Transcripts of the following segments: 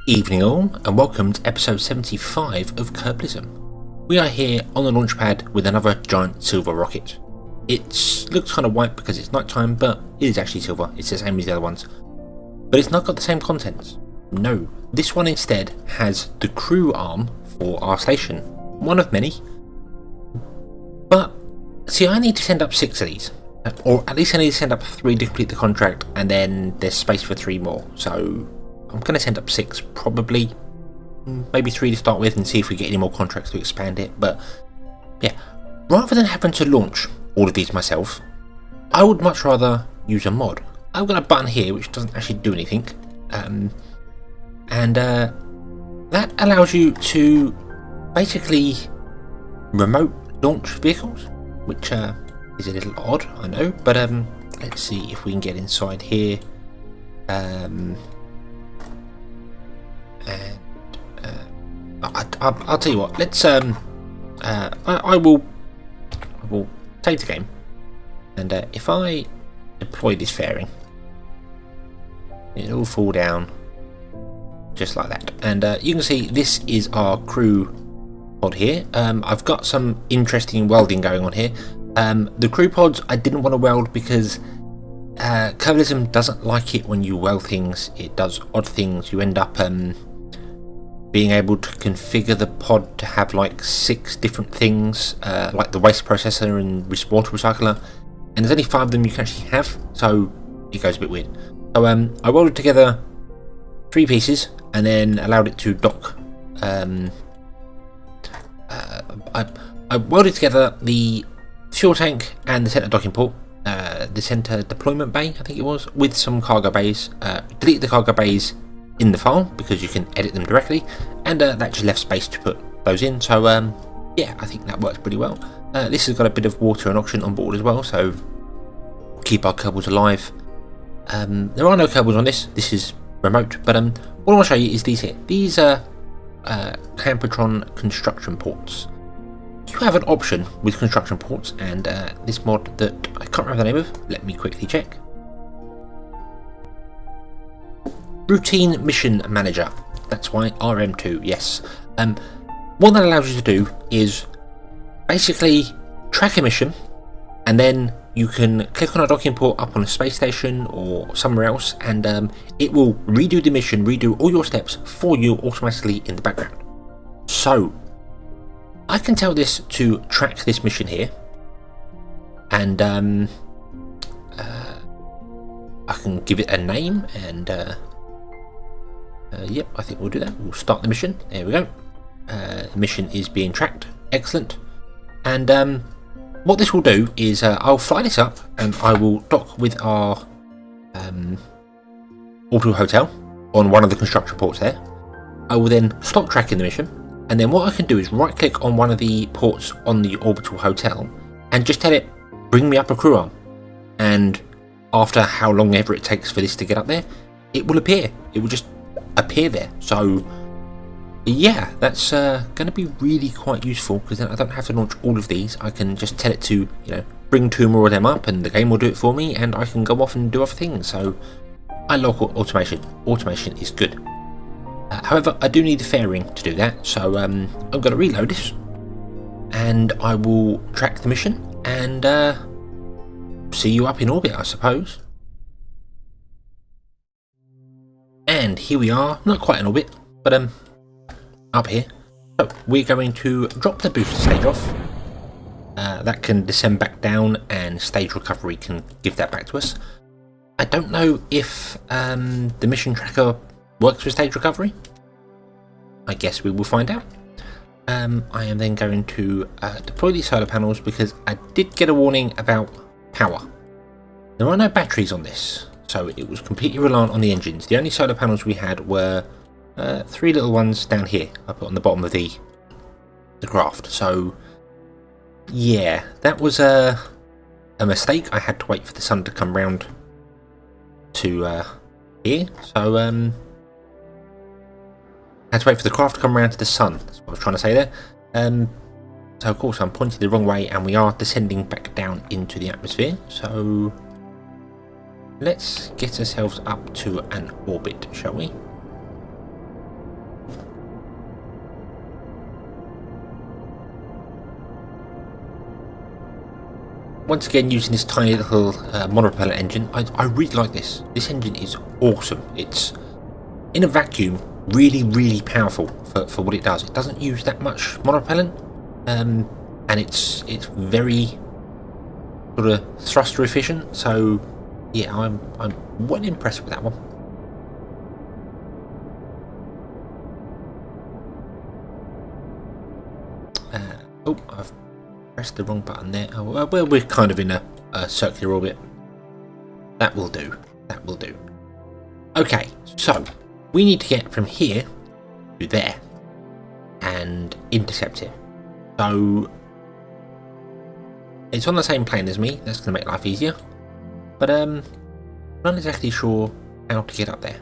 Evening all, and welcome to episode 75 of Kerbalism. We are here on the launch pad with another giant silver rocket. It looks kind of white because it's nighttime, but it is actually silver. It's the same as the other ones. But it's not got the same contents. No, this one instead has the crew arm for our station. One of many. But, see, I need to send up 6 of these. Or at least I need to send up 3 to complete the contract, and then there's space for 3 more. So I'm going to send up 6, probably. Maybe 3 to start with and see if we get any more contracts to expand it. But yeah, rather than having to launch all of these myself, I would much rather use a mod. I've got a button here which doesn't actually do anything. That allows you to basically remote launch vehicles, which is a little odd, I know. But let's see if we can get inside here. I'll tell you what. Let's I will save the game, and if I deploy this fairing, it'll fall down just like that. And you can see this is our crew pod here. I've got some interesting welding going on here. The crew pods I didn't want to weld because Kerbalism doesn't like it when you weld things. It does odd things. You end up being able to configure the pod to have like 6 different things, like the waste processor and water recycler, and there's only 5 of them you can actually have, so it goes a bit weird. So I welded together 3 pieces and then allowed it to dock. I welded together the fuel tank and the center docking port, the center deployment bay, I think it was, with some cargo bays. Delete the cargo bays in the file because you can edit them directly, and that just left space to put those in. So yeah, I think that works pretty well. This has got a bit of water and oxygen on board as well, so keep our Kerbals alive. There are no Kerbals on this. This is remote, but what I want to show you is these here. These are Campotron construction ports. You have an option with construction ports, and this mod that I can't remember the name of. Let me quickly check. Routine Mission Manager. That's why RM2, yes. What that allows you to do is basically track a mission, and then you can click on a docking port up on a space station or somewhere else, and it will redo the mission, redo all your steps for you automatically in the background. So I can tell this to track this mission here, and I can give it a name, and yep, I think we'll do that. We'll start the mission. There we go. The mission is being tracked. Excellent. And what this will do is I'll fly this up, and I will dock with our Orbital Hotel on one of the construction ports there. I will then stop tracking the mission, and then what I can do is right click on one of the ports on the Orbital Hotel and just tell it, bring me up a crew arm. And after how long ever it takes for this to get up there, it will appear. It will just appear there. So yeah, that's going to be really quite useful, because then I don't have to launch all of these. I can just tell it to, bring 2 more of them up, and the game will do it for me, and I can go off and do other things. So I like automation. Automation is good. However, I do need the fairing to do that, so I'm going to reload this, and I will track the mission, and see you up in orbit, I suppose. And here we are, not quite in orbit, but up here. So we're going to drop the booster stage off. That can descend back down, and stage recovery can give that back to us. I don't know if the mission tracker works with stage recovery. I guess we will find out. I am then going to deploy these solar panels, because I did get a warning about power. There are no batteries on this, so it was completely reliant on the engines. The only solar panels we had were 3 little ones down here, up on the bottom of the craft. So yeah, that was a mistake. I had to wait for the sun to come round to here. So I had to wait for the craft to come around to the sun. That's what I was trying to say there. So of course I'm pointing the wrong way, and we are descending back down into the atmosphere. So let's get ourselves up to an orbit, shall we? once again using this tiny little monopropellant engine. I really like this. This engine is awesome. It's, in a vacuum, really powerful for what it does. It doesn't use that much monopropellant, and it's very sort of thruster efficient. So yeah, I'm well impressed with that one. Oh, I've pressed the wrong button there. Oh, well, we're kind of in a circular orbit. That will do. That will do. Okay, so we need to get from here to there and intercept it. So it's on the same plane as me. That's going to make life easier. But I'm not exactly sure how to get up there.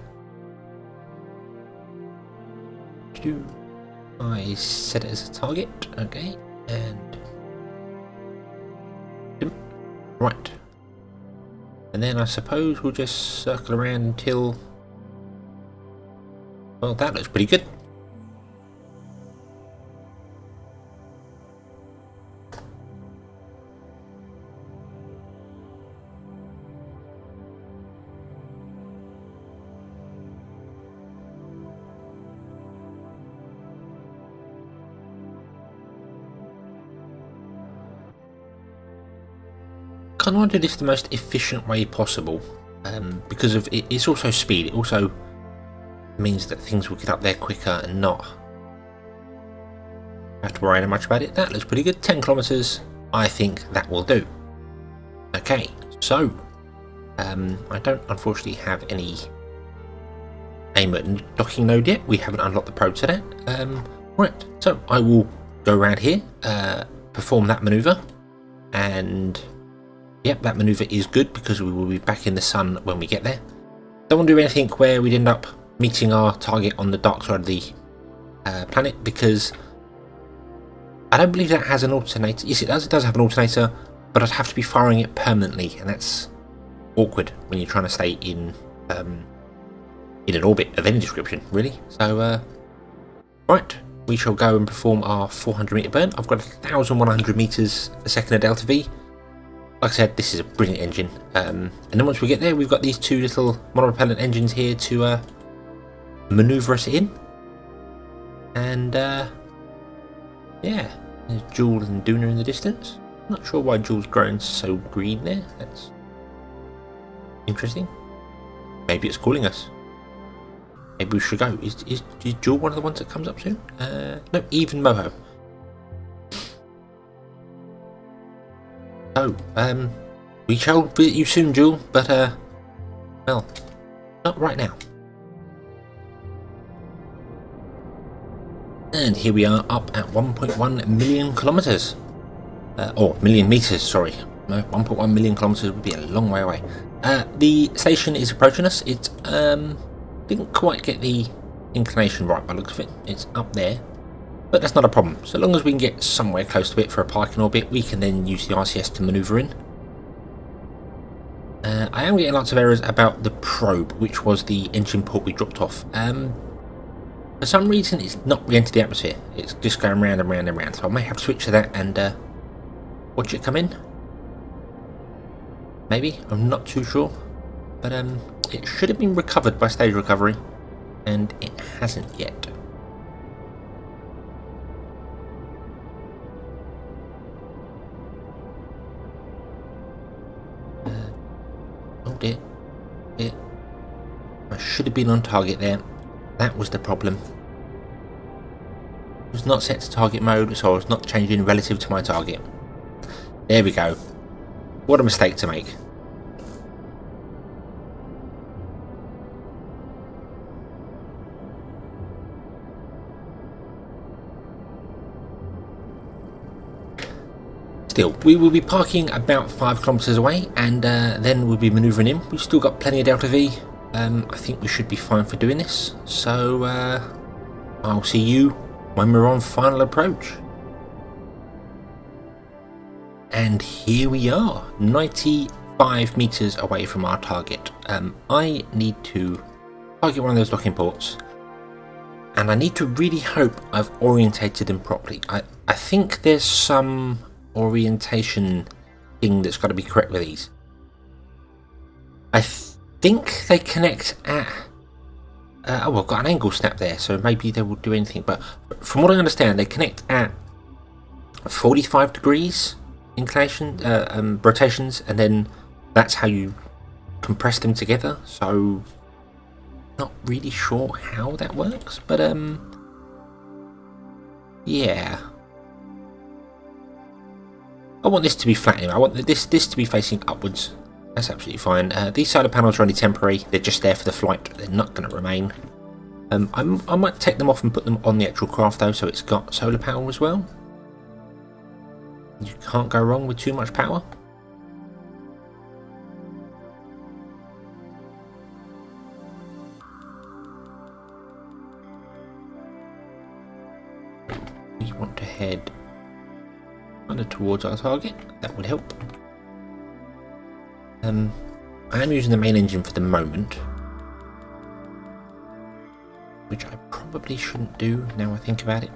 I set it as a target. Okay, and right. And then I suppose we'll just circle around until... Well, that looks pretty good. I want to do this the most efficient way possible, because of it's also speed. It also means that things will get up there quicker and not have to worry much about it. That looks pretty good. 10 kilometers. I think that will do. Okay, so I don't unfortunately have any aim at docking node yet. We haven't unlocked the probe to that. Right, so I will go around here, perform that maneuver, and yep, that maneuver is good because we will be back in the sun when we get there. Don't want to do anything where we'd end up meeting our target on the dark side of the planet, because I don't believe that has an alternator. Yes, it does. It does have an alternator, but I'd have to be firing it permanently, and that's awkward when you're trying to stay in an orbit of any description, really. So, right, we shall go and perform our 400-meter burn. I've got 1,100 meters a second of delta V. Like I said, this is a brilliant engine. And then once we get there, we've got these two little monopropellant engines here to maneuver us in. And yeah, there's Joule and Duna in the distance. Not sure why Joule's grown so green there. That's interesting. Maybe it's calling us. Maybe we should go. Is Joule one of the ones that comes up soon? No, even Moho. So, we shall visit you soon, Joule, but, well, not right now. And here we are up at 1.1 million kilometers. Or million meters, sorry. No, 1.1 million kilometers would be a long way away. The station is approaching us. It, didn't quite get the inclination right by the looks of it. It's up there. But that's not a problem. So long as we can get somewhere close to it for a parking orbit, we can then use the RCS to maneuver in. I am getting lots of errors about the probe, which was the engine port we dropped off. For some reason, it's not re-entered the atmosphere. It's just going round and round and round. So I may have to switch to that and watch it come in. Maybe. I'm not too sure. But it should have been recovered by stage recovery, and it hasn't yet. It. I should have been on target there. That was the problem. It was not set to target mode, so I was not changing relative to my target. There we go. What a mistake to make. Still, we will be parking about 5 kilometers away, and then we'll be maneuvering in. We've still got plenty of delta V. I think we should be fine for doing this. So I'll see you when we're on final approach. And here we are, 95 meters away from our target. I need to target one of those docking ports, and I need to really hope I've orientated them properly. I think there's some orientation thing that's got to be correct with these. I think they connect at... oh, I've got an angle snap there, so maybe they will do anything. But from what I understand, they connect at 45 degrees inclination, rotations, and then that's how you compress them together. So, not really sure how that works, but yeah. I want this to be flat anyway. I want this to be facing upwards. That's absolutely fine. These solar panels are only temporary. They're just there for the flight. They're not going to remain. I might take them off and put them on the actual craft though, so it's got solar power as well. You can't go wrong with too much power. We want to head kind of towards our target. That would help. I am using the main engine for the moment, which I probably shouldn't do now I think about it.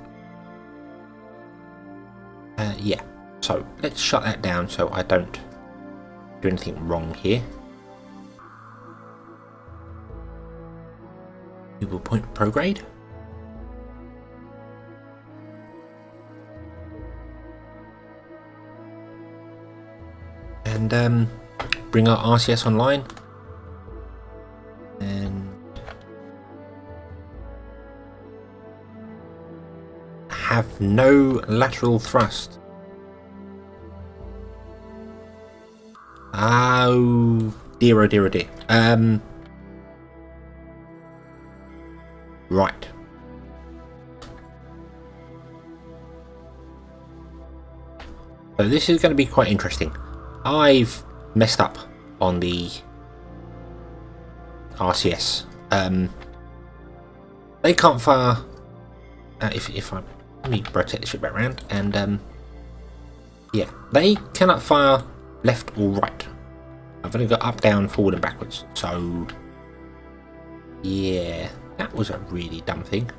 Yeah, so let's shut that down so I don't do anything wrong here. We will point prograde. And bring our RCS online. And have no lateral thrust. Oh dear, oh dear, oh dear. Right. So this is going to be quite interesting. I've messed up on the RCS. They can't fire. If I let me rotate the ship back around, and yeah, they cannot fire left or right. I've only got up, down, forward, and backwards. So yeah, that was a really dumb thing.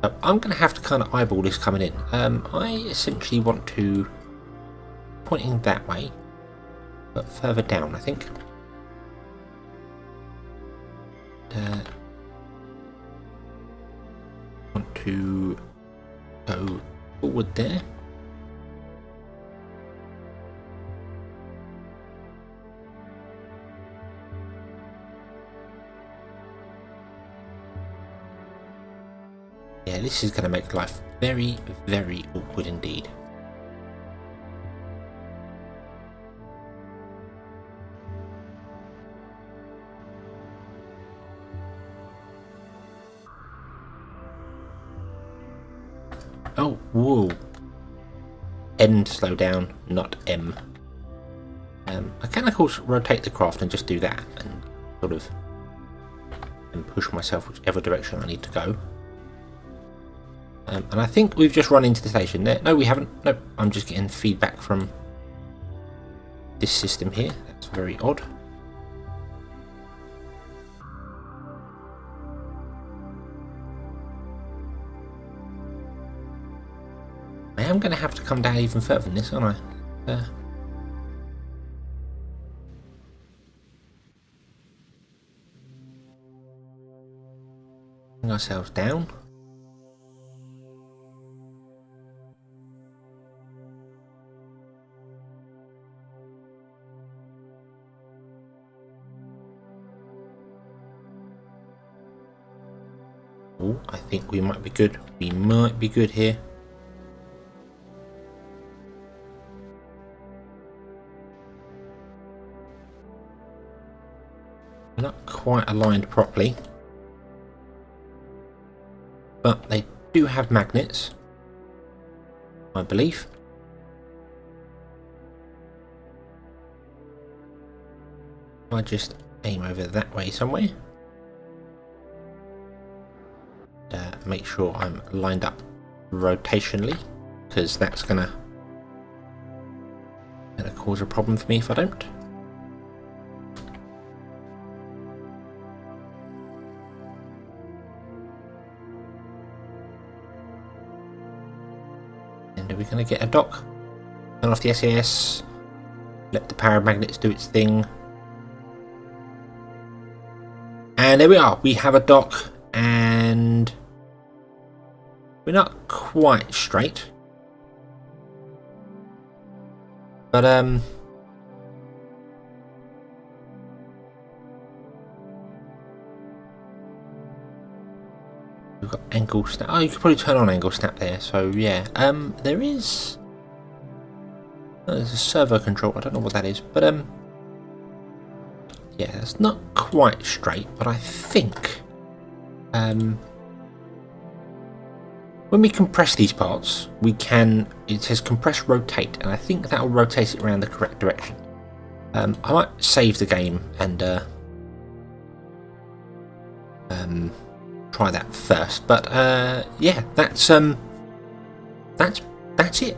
So I'm going to have to kind of eyeball this coming in. I essentially want to pointing that way, but further down, I think. Want to go forward there. Yeah, this is going to make life very, very awkward indeed. Oh, whoa. N slow down, not M. I can of course rotate the craft and just do that and sort of and push myself whichever direction I need to go. And I think we've just run into the station there. No, we haven't. Nope, I'm just getting feedback from this system here. That's very odd. I am going to have to come down even further than this, aren't I? Bring ourselves down. Oh, I think we might be good. We might be good here. Not quite aligned properly, but they do have magnets, I believe. I just aim over that way somewhere. Make sure I'm lined up rotationally, because that's gonna cause a problem for me if I don't. And are we going to get a dock? Turn off the SAS. Let the paramagnets do its thing. And there we are. We have a dock, and we're not quite straight. But we've got angle snap. Oh, you could probably turn on angle snap there. So yeah, there's a servo control. I don't know what that is, but yeah, it's not quite straight. But I think when we compress these parts, we can. It says compress rotate, and I think that will rotate it around the correct direction. I might save the game and try that first. But yeah, that's it.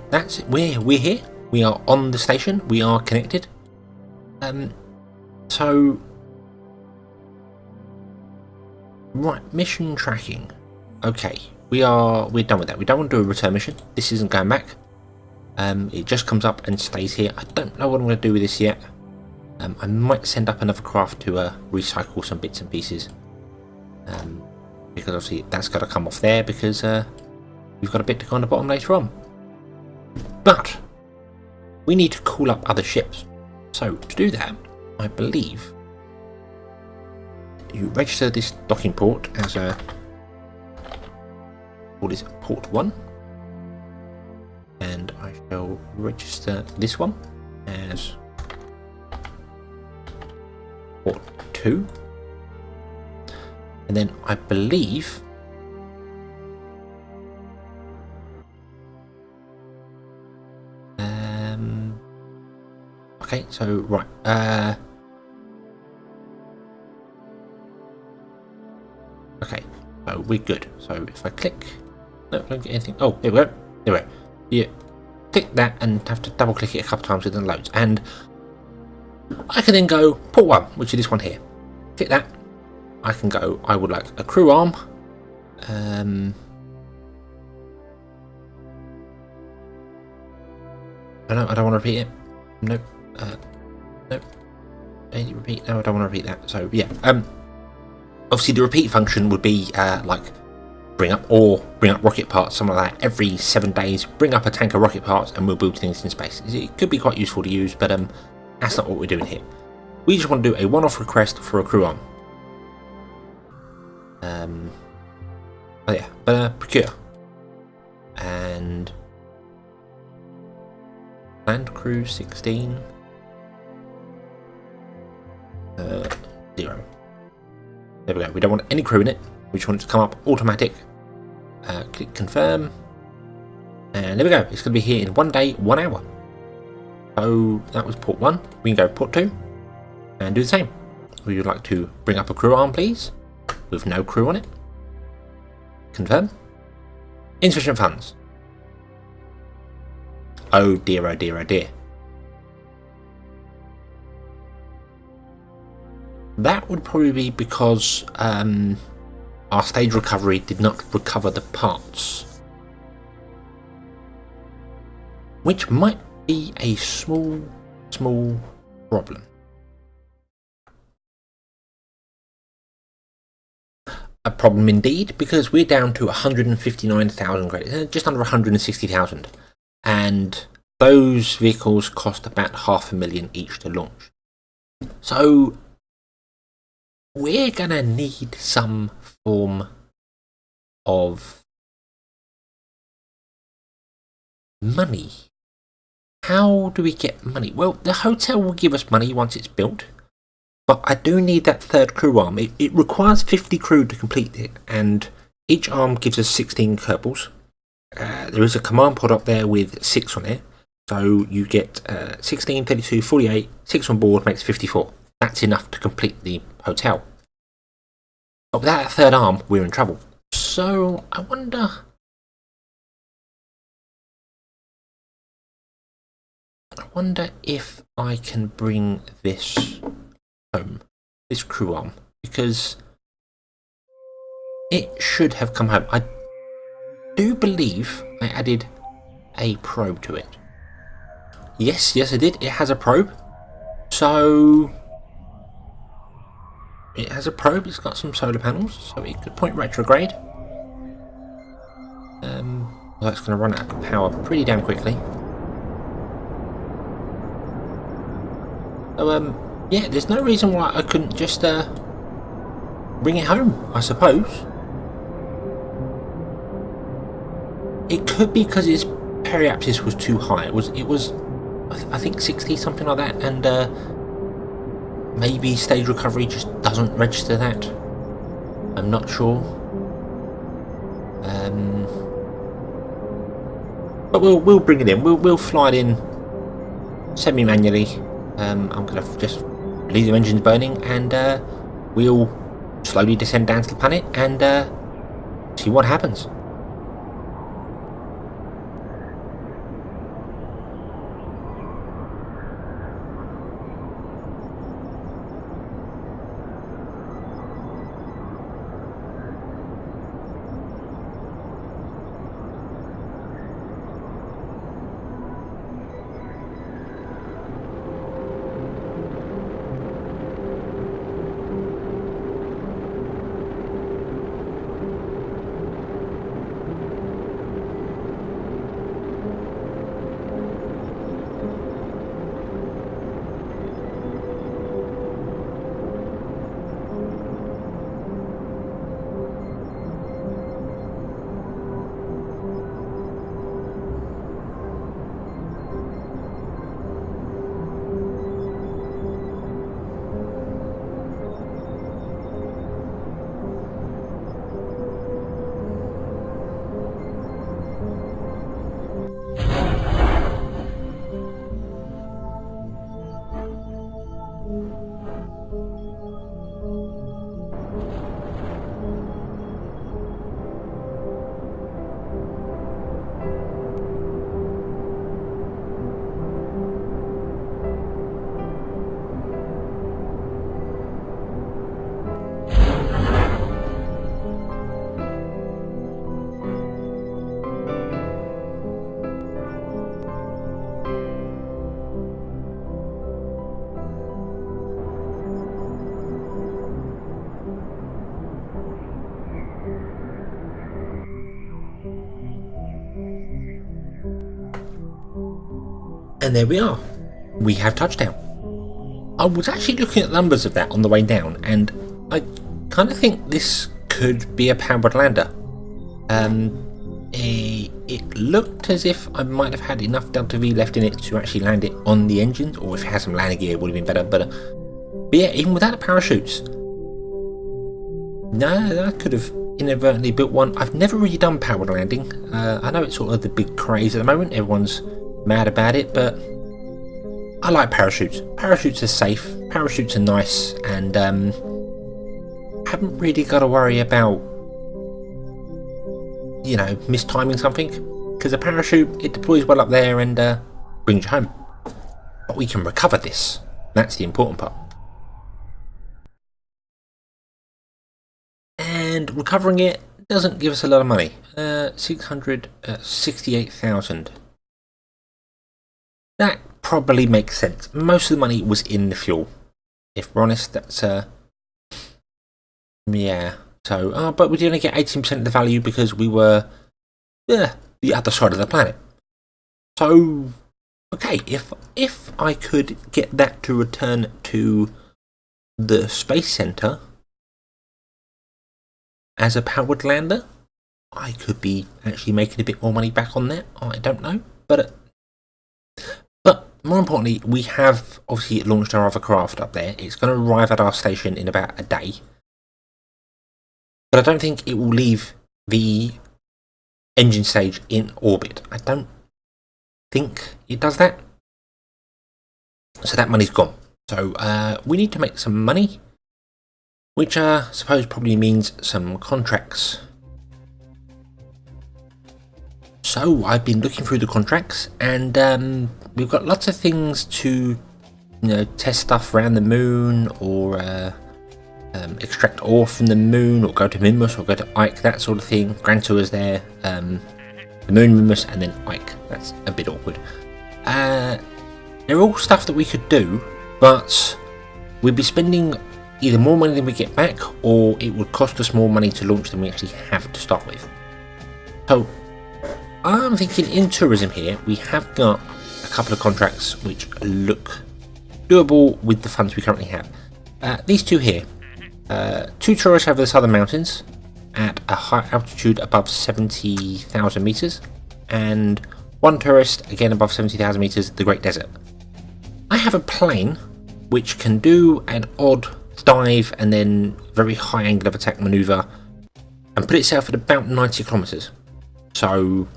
That's it. We're here. We are on the station. We are connected. So right, mission tracking. Okay, we're done with that. We don't want to do a return mission. This isn't going back. It just comes up and stays here. I don't know what I'm going to do with this yet. I might send up another craft to recycle some bits and pieces. Because obviously that's got to come off there because we've got a bit to go on the bottom later on. But we need to call up other ships. So to do that, I believe you register this docking port as a port 1, and I shall register this one as port 2, and then I believe okay, so right, okay, so we're good. So if I click, no, don't get anything. Oh, there we go. There we go. Yeah, click that and have to double click it a couple times within loads, and I can then go port 1, which is this one here. Click that. I can go. I would like a crew arm. I don't want to repeat it. Nope. Nope. Repeat. No, I don't want to repeat that. So yeah. Obviously the repeat function would be like bring up rocket parts, something like that. Every 7 days, bring up a tank of rocket parts, and we'll build things in space. It could be quite useful to use, but that's not what we're doing here. We just want to do a one-off request for a crew arm. Oh yeah, but procure and land crew 16 0. There we go. We don't want any crew in it. We just want it to come up automatic. Click confirm, and there we go. It's going to be here in 1 day, 1 hour. So that was port 1. We can go port 2 and do the same. We would like to bring up a crew arm, please, with no crew on it. Confirm. Insufficient funds. Oh dear, oh dear, oh dear. That would probably be because our stage recovery did not recover the parts, which might be a small problem. A problem indeed, because we're down to 159,000 credits, just under 160,000, and those vehicles cost about $500,000 each to launch. So we're gonna need some form of money. How do we get money? Well, the hotel will give us money once it's built, but I do need that third crew arm. It requires 50 crew to complete it, and each arm gives us 16 Kerbals. There is a command pod up there with 6 on there, so you get 16, 32, 48, 6 on board makes 54. That's enough to complete the hotel. But without a third arm, we're in trouble. So I wonder if I can bring this home, this crew arm, because it should have come home. I do believe I added a probe to it. Yes, I did. It has a probe. So it has a probe. It's got some solar panels, so it could point retrograde. Well, that's going to run out of power pretty damn quickly. So yeah, there's no reason why I couldn't just bring it home, I suppose. It could be because its periapsis was too high. It was I think 60, something like that, and maybe stage recovery just doesn't register that. I'm not sure. But we'll bring it in. We'll fly it in semi-manually. I'm gonna just leave the engines burning, and we'll slowly descend down to the planet and see what happens. And there we are. We have touchdown. I was actually looking at the numbers of that on the way down, and I kind of think this could be a powered lander. It looked as if I might have had enough Delta V left in it to actually land it on the engines, or if it had some landing gear, it would have been better. But yeah, even without the parachutes, no, I could have inadvertently built one. I've never really done powered landing. I know it's sort of the big craze at the moment. Everyone's mad about it, but I like parachutes. Parachutes are safe, parachutes are nice, and haven't really got to worry about, you know, mistiming something, because a parachute, it deploys well up there and brings you home. But we can recover this. That's the important part. And recovering it doesn't give us a lot of money. 668,000. That probably makes sense. Most of the money was in the fuel. If we're honest, that's yeah. So, but we did only get 18% of the value because we were the other side of the planet. So, okay, if I could get that to return to the Space Center as a powered lander, I could be actually making a bit more money back on that. I don't know, but more importantly, we have obviously launched our other craft up there. It's going to arrive at our station in about a day. But I don't think it will leave the engine stage in orbit. I don't think it does that. So that money's gone. So we need to make some money, which I suppose probably means some contracts. So I've been looking through the contracts, and we've got lots of things to, you know, test stuff around the moon, or extract ore from the moon, or go to Minmus, or go to Ike, that sort of thing. Grand Tour's there, the moon, Minmus, and then Ike. That's a bit awkward. they're all stuff that we could do, but we'd be spending either more money than we get back, or it would cost us more money to launch than we actually have to start with. So I'm thinking in tourism here, we have got a couple of contracts which look doable with the funds we currently have. These two here, 2 tourists over the southern mountains at a high altitude above 70,000 meters, and 1 tourist again above 70,000 meters, the Great Desert. I have a plane which can do an odd dive and then very high angle of attack maneuver and put itself at about 90 kilometers. So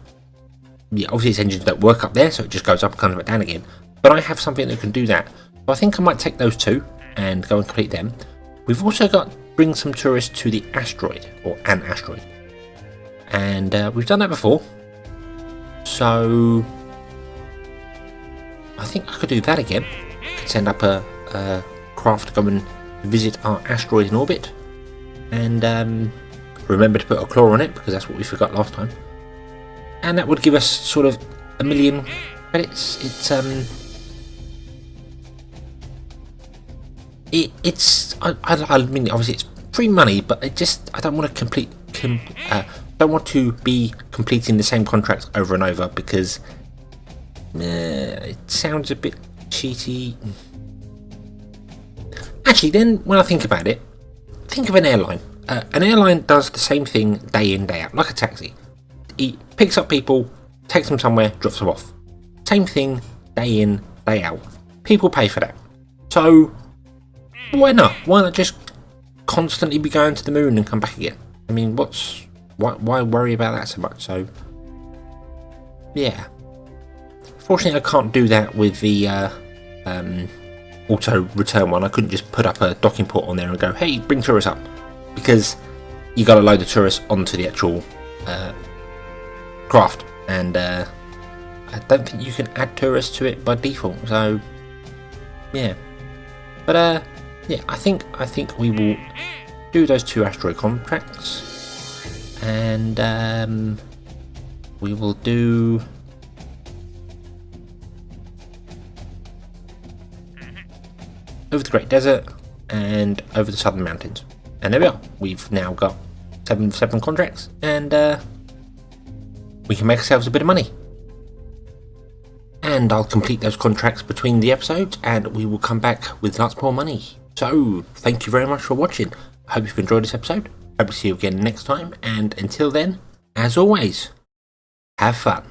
yeah, obviously its engines don't work up there, so it just goes up and comes back down again. But I have something that can do that. So I think I might take those 2 and go and complete them. We've also got bring some tourists to the asteroid, or an asteroid. And we've done that before. So I think I could do that again. Could send up a craft to go and visit our asteroid in orbit. And remember to put a claw on it, because that's what we forgot last time. And that would give us sort of 1 million credits. I mean, obviously it's free money, but I don't want to don't want to be completing the same contracts over and over, because it sounds a bit cheaty. Actually, then when I think about it, think of an airline. An airline does the same thing day in, day out, like a taxi. It picks up people, takes them somewhere, drops them off. Same thing, day in, day out. People pay for that. So why not? Why not just constantly be going to the moon and come back again? I mean, why worry about that so much? So yeah. Fortunately, I can't do that with the auto return one. I couldn't just put up a docking port on there and go, hey, bring tourists up, because you got to load the tourists onto the actual craft, and I don't think you can add tourists to it by default. So yeah, but yeah, I think we will do those 2 asteroid contracts, and we will do over the Great Desert and over the southern mountains. And there we are. We've now got 7 contracts, and we can make ourselves a bit of money. And I'll complete those contracts between the episodes, and we will come back with lots more money. So thank you very much for watching. I hope you've enjoyed this episode. Hope to see you again next time, and until then, as always, have fun.